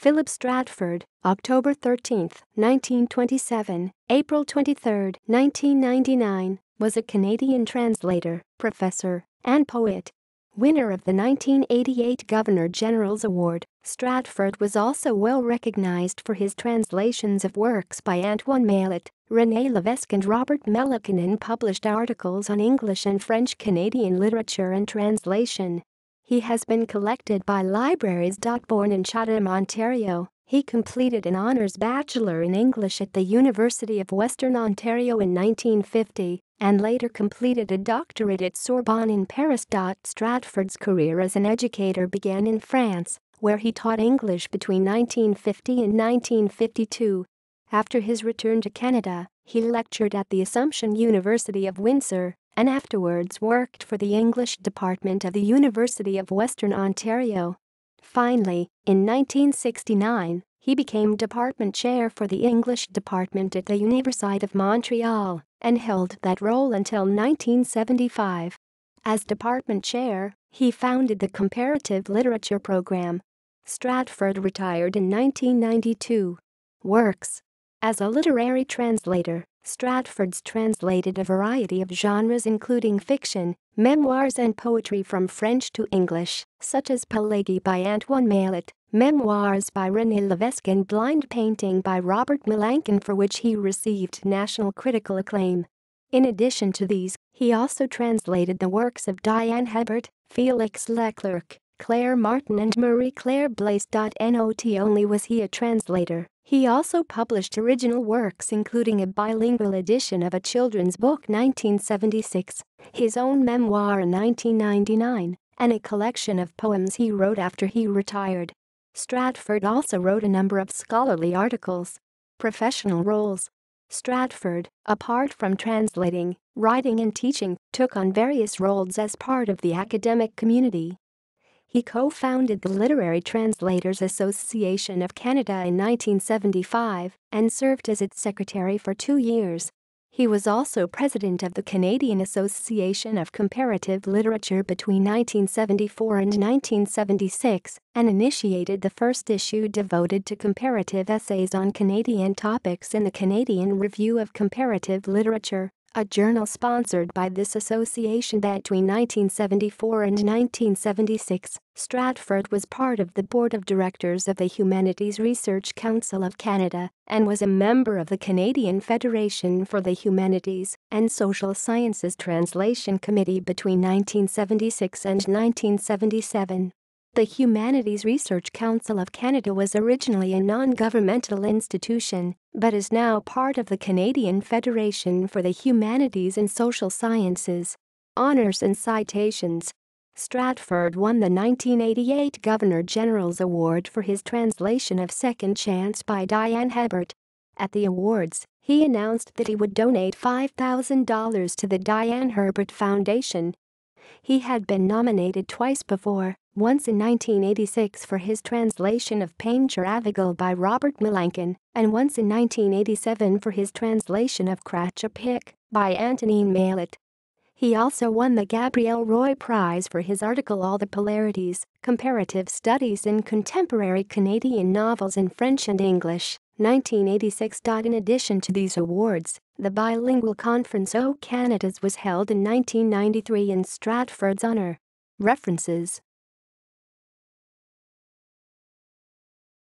Paris.Stratford, October 13, 1927, April 23, 1999, was a Canadian translator, professor, and poet. Winner of the 1988 Governor-General's Award, Stratford was also well recognized for his translations of works by Antoine Maillet, René Lévesque and Robert Melaçon and published articles on English and French Canadian literature and translation. He has been collected by libraries.Born in Chatham, Ontario. He completed an Honours Bachelor in English at the University of Western Ontario in 1950 and later completed a doctorate at Sorbonne in Paris. Stratford's career as an educator began in France, where he taught English between 1950 and 1952. After his return to Canada, he lectured at the Assumption University of Windsor and afterwards worked for the English department of the University of Western Ontario. Finally, in 1969, he became department chair for the English department at the Université of Montréal and held that role until 1975. As department chair, he founded the comparative literature program. Stratford retired in 1992. Works. As a literary translator, Stratford's translated a variety of genres including fiction, memoirs and poetry from French to English, such as Pélagie by Antoine Maillet, Memoirs by René Lévesque and Blind Painting by Robert Melaçon, for which he received national critical acclaim. In addition to these, he also translated the works of Diane Hebert, Félix Leclerc, Claire Martin and Marie-Claire Blaise. Not only was he a translator, he also published original works including a bilingual edition of a children's book 1976, his own memoir in 1999, and a collection of poems he wrote after he retired. Stratford also wrote a number of scholarly articles. Professional roles. Stratford, apart from translating, writing and teaching, took on various roles as part of the academic community. He co-founded the Literary Translators Association of Canada in 1975 and served as its secretary for 2 years. He was also president of the Canadian Association of Comparative Literature between 1974 and 1976 and initiated the first issue devoted to comparative essays on Canadian topics in the Canadian Review of Comparative Literature, a journal sponsored by this association. Between 1974 and 1976, Stratford was part of the board of directors of the Humanities Research Council of Canada and was a member of the Canadian Federation for the Humanities and Social Sciences Translation Committee between 1976 and 1977. The Humanities Research Council of Canada was originally a non-governmental institution, but is now part of the Canadian Federation for the Humanities and Social Sciences. Honours and citations. Stratford won the 1988 Governor-General's Award for his translation of Second Chance by Diane Hebert. At the awards, he announced that he would donate $5,000 to the Diane Hebert Foundation. He had been nominated twice before, once in 1986 for his translation of Painter Avigal by Robert Melaçon, and once in 1987 for his translation of Cratchit by Antoine Maillet. He also won the Gabriel Roy Prize for his article All the Polarities, Comparative Studies in Contemporary Canadian Novels in French and English, 1986. In addition to these awards, the bilingual conference O Canadas was held in 1993 in Stratford's honor. References